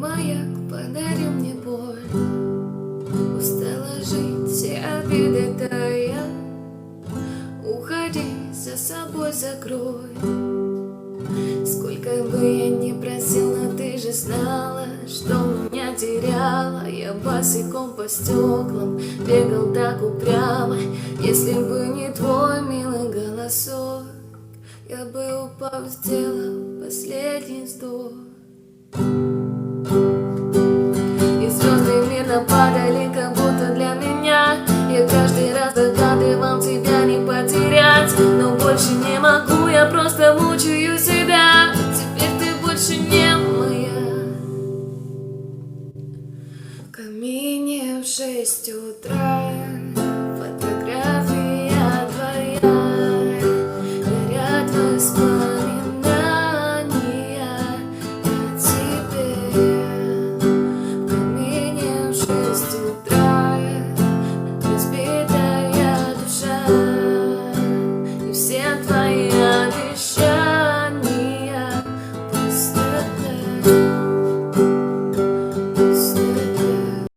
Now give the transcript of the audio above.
маяк подарил мне боль. Устала жить, все обиды тая. Уходи, за собой закрой. Сколько бы я ни просил, но ты же знала, что меня теряла. Я босиком по стеклам бегал так упрямо. Если бы не твой милый голосок, я бы, упав, сделал последний вздох. И звезды мирно падали, как будто для меня. Я каждый раз догадывал тебя не потерять, но больше не могу, я просто мучаю себя. Теперь ты больше не моя. В камине в 6 утра